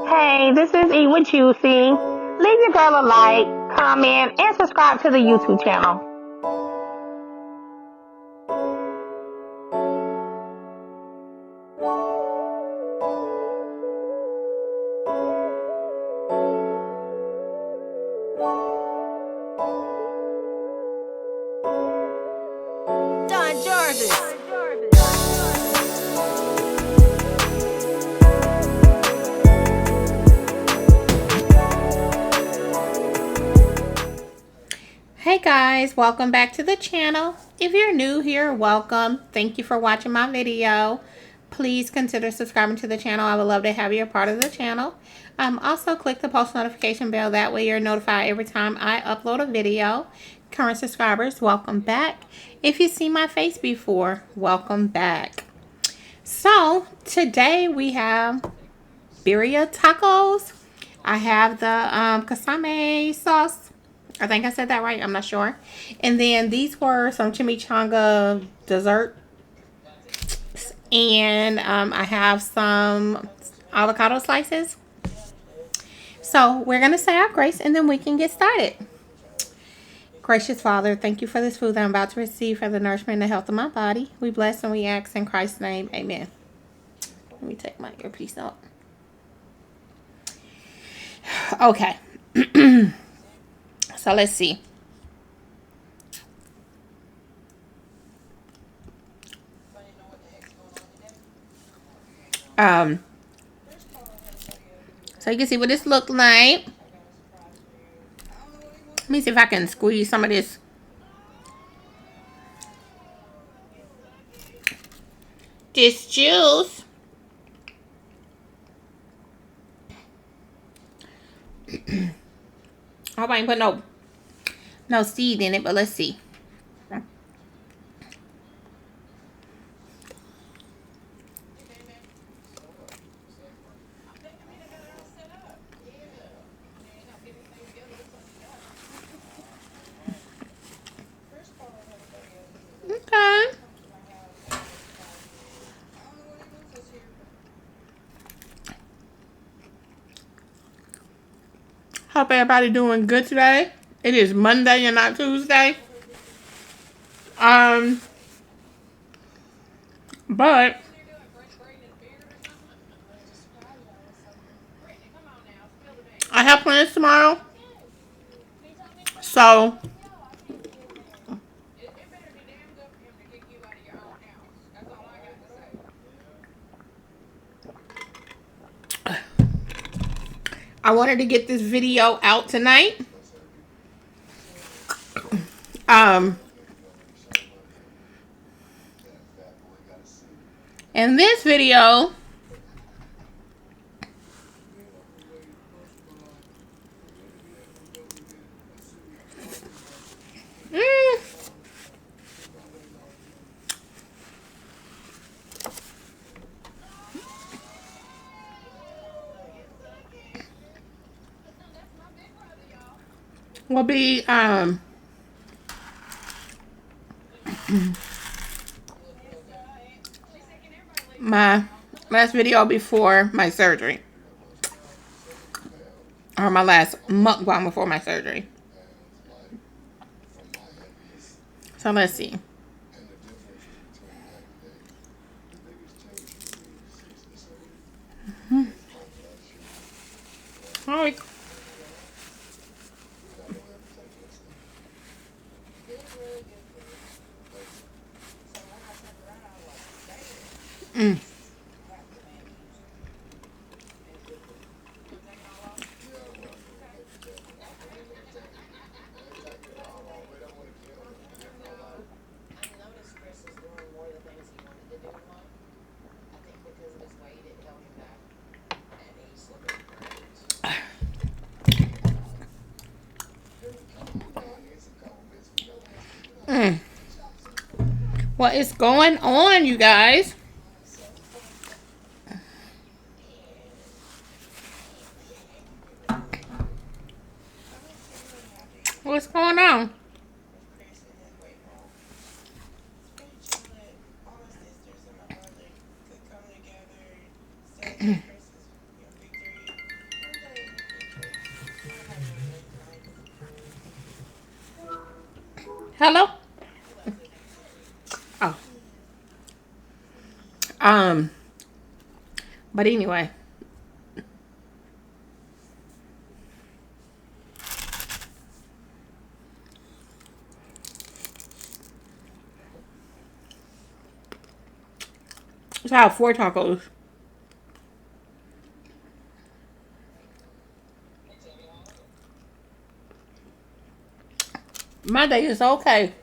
Hey, this is E with Juicy. Leave your girl a like, comment, and subscribe to the YouTube channel. Don Jarvis. Hey guys, welcome back to the channel. If you're new here, welcome. Thank you for watching my video. Please consider subscribing to the channel. I would love to have you a part of the channel. Also click the post notification bell. That way you're notified every time I upload a video. Current subscribers, welcome back. If you've seen my face before, welcome back. So today we have Birria Tacos. I have the kasame sauce. I think I said that right. I'm not sure. And then these were some chimichanga dessert. And I have some avocado slices. So we're going to say our grace and then we can get started. Gracious Father, thank you for this food that I'm about to receive for the nourishment and the health of my body. We bless and we ask in Christ's name. Amen. Let me take my earpiece out. Okay. So let's see. So you can see what this looked like. Let me see if I can squeeze some of this juice. I hope I ain't put no seed in it, but let's see. Okay. Hope everybody doing good today. It is Monday and not Tuesday. But I have plans tomorrow. So I wanted to get this video out tonight. And this video will be my last video before my surgery, or my last mukbang before my surgery. So let's see. All right. What is going on, you guys? What's going on? Hello? Oh. Um, but anyway. So I have 4 tacos. My day is okay.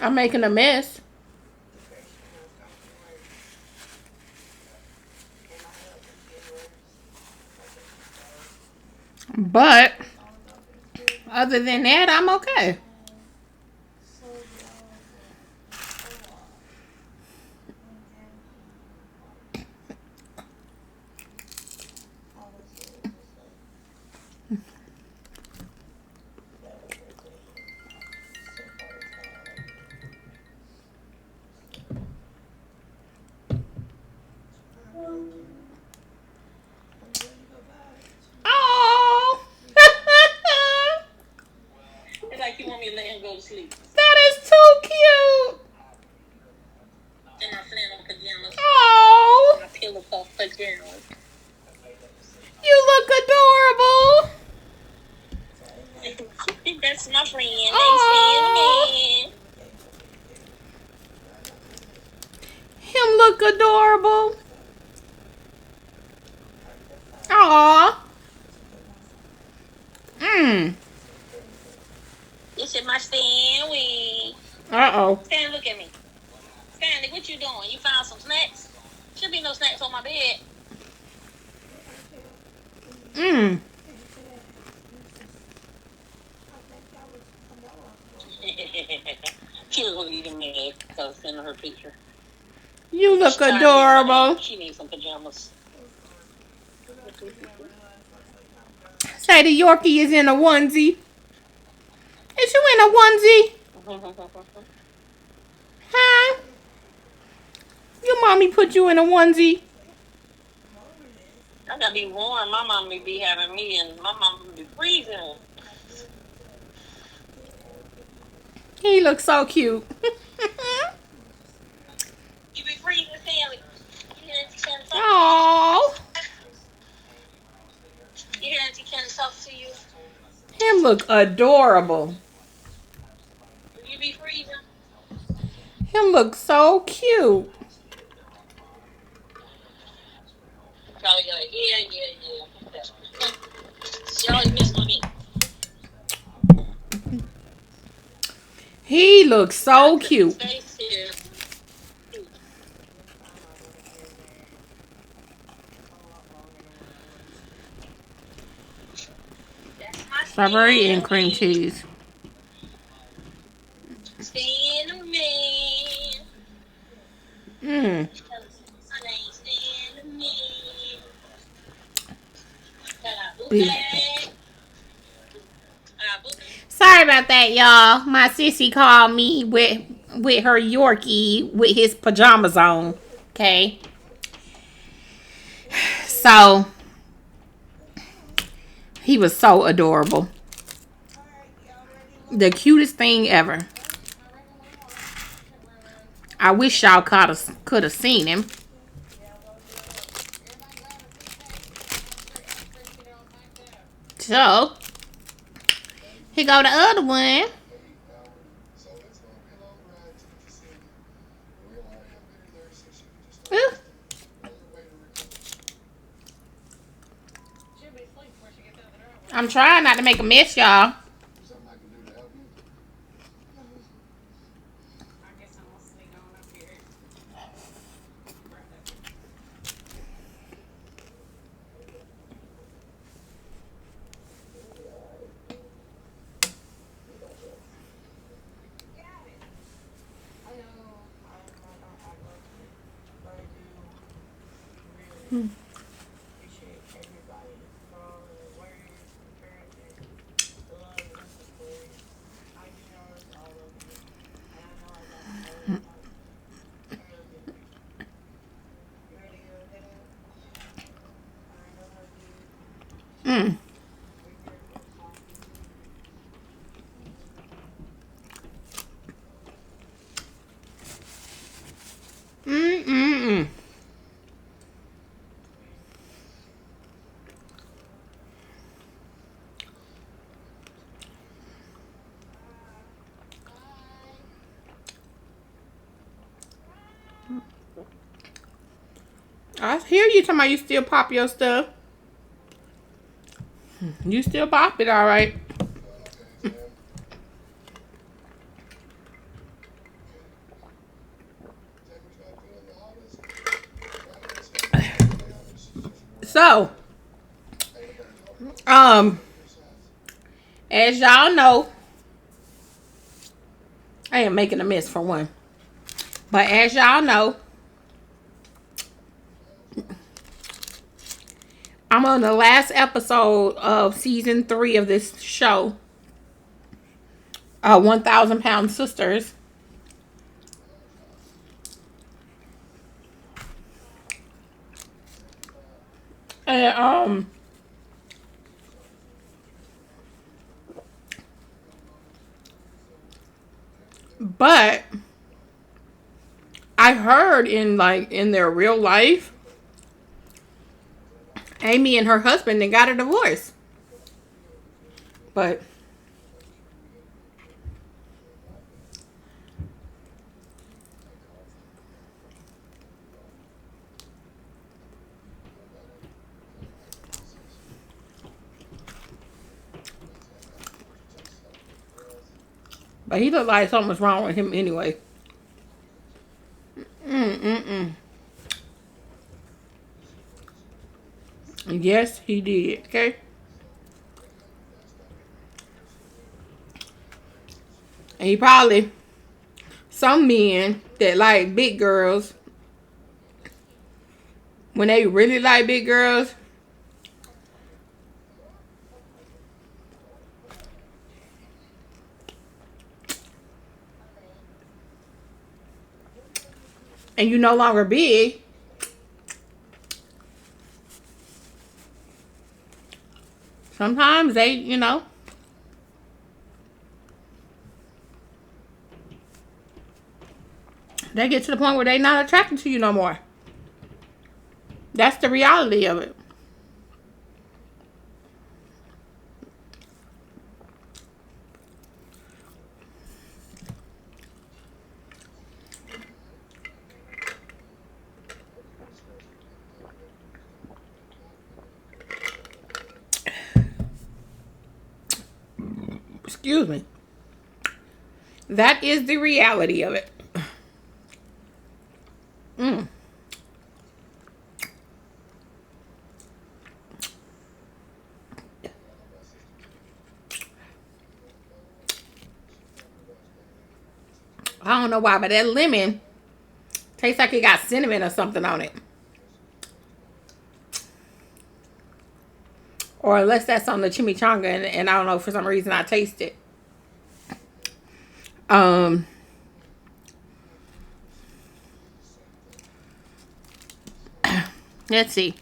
I'm making a mess. But other than that, I'm okay. Oh. It's like you want me to let him go to sleep. That is too cute. In my flannel pajamas. Oh. My pillow puff pajamas. You look adorable. That's my friend. Oh. Him look adorable. Aw. This is my Stanley. Uh-oh. Stanley, look at me. Stanley, what you doing? You found some snacks? Should be no snacks on my bed. She was going to get mad because I was sending her picture. You look adorable. She needs some pajamas. Say the Yorkie is in a onesie. Is you in a onesie? Huh? Your mommy put you in a onesie. I gotta be warm. My mom be having me, and my mom be freezing. He looks so cute. You be freezing, Stanley. You hear Auntie Ken talk? Aww. You hear Auntie Ken talk to you? Him look adorable. You be freezing? Him look so cute. Probably like, yeah. She always miss on me. He looks so cute. Strawberry and cream cheese. Sorry about that, y'all. My sissy called me with her Yorkie with his pajamas on. Okay. So he was so adorable. The cutest thing ever. I wish y'all could have seen him. So here go the other one. Ooh. I'm trying not to make a mess, y'all. I hear you talking about you still pop your stuff. You still pop it, all right. So, as y'all know, I am making a mess for one. But as y'all know, I'm on the last episode of season 3 of this show, 1,000 Pound Sisters. And, but I heard in their real life, Amy and her husband, they got a divorce. But he looked like something was wrong with him anyway. Yes, he did. Okay. And he probably, some men that like big girls, when they really like big girls, and you no longer big, sometimes they, they get to the point where they're not attracted to you no more. That's the reality of it. Excuse me. That is the reality of it. I don't know why, but that lemon tastes like it got cinnamon or something on it. Or unless that's on the chimichanga, and I don't know, for some reason I taste it. Let's see.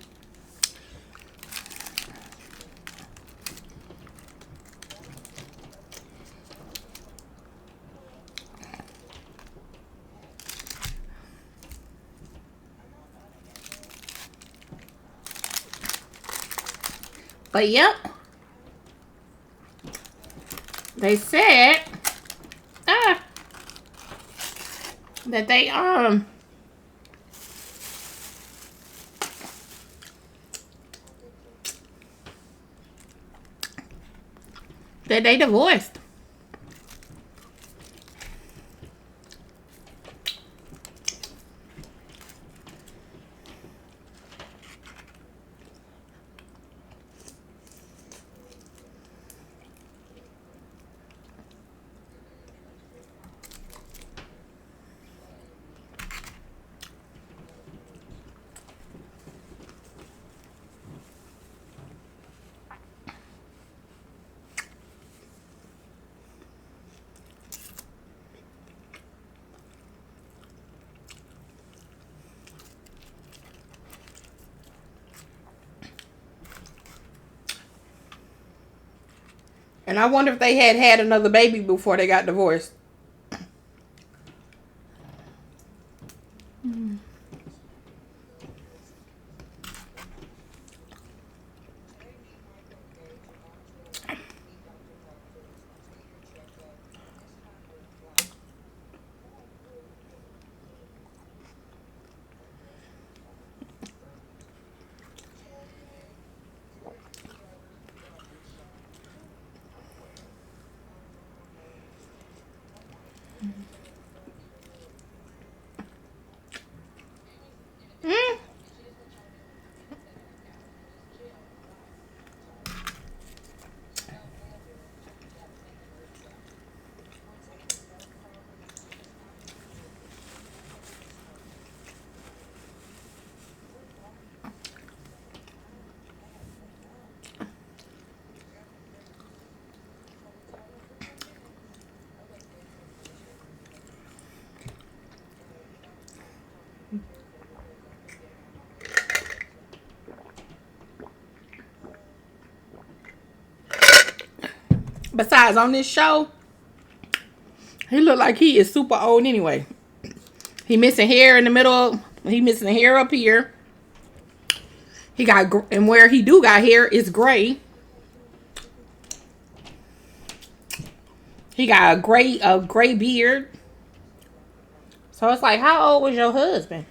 But yep, they said that they divorced. And I wonder if they had another baby before they got divorced. Besides, on this show, he look like he is super old anyway. He missing hair in the middle. He missing the hair up here. He got, and where he do got hair is gray. He got a gray beard. So it's like, how old was your husband?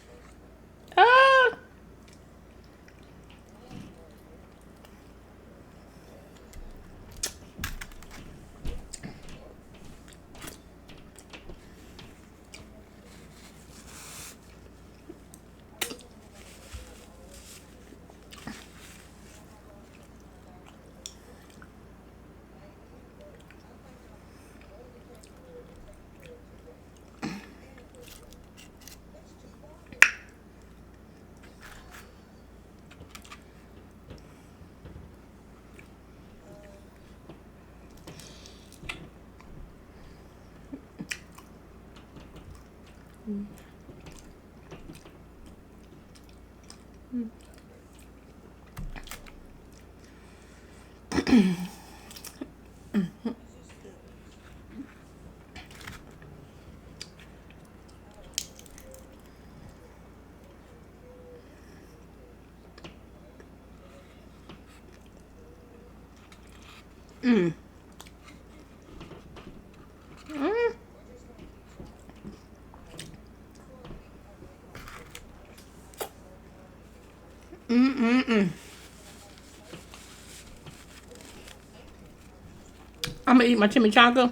I'm gonna eat my chimichanga.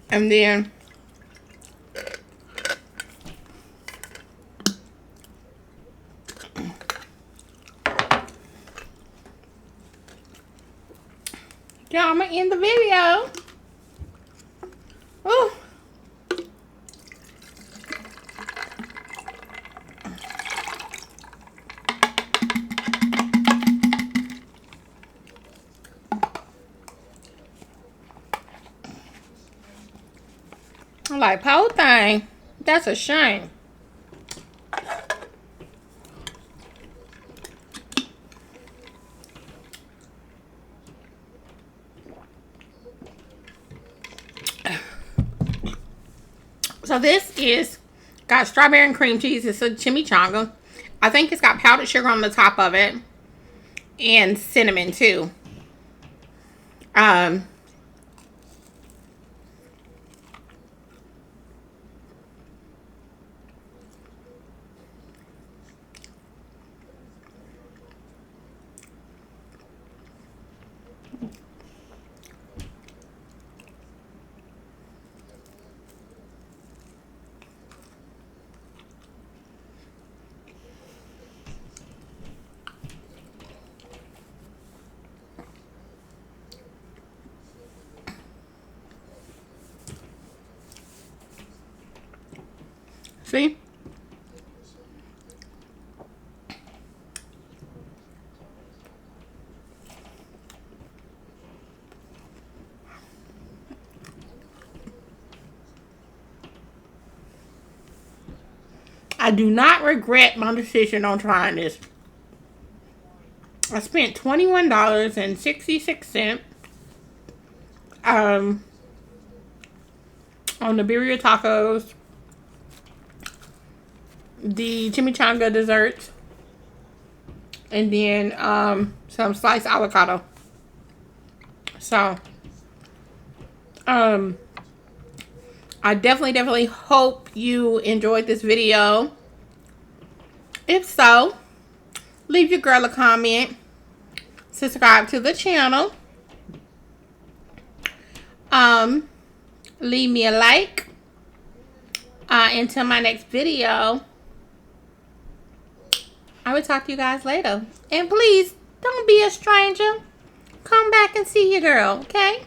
And then yeah, I'm gonna end the video. Oh. I'm like, whole thing. That's a shame. So this is got strawberry and cream cheese. It's a chimichanga. I think it's got powdered sugar on the top of it. And cinnamon too. See? I do not regret my decision on trying this. I spent $21.66 on the Birria Tacos, the chimichanga desserts, and then some sliced avocado. So I definitely hope you enjoyed this video. If so, leave your girl a comment, subscribe to the channel, leave me a like. Until my next video, I will talk to you guys later. And please, don't be a stranger. Come back and see your girl, okay?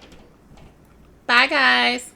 Bye, guys.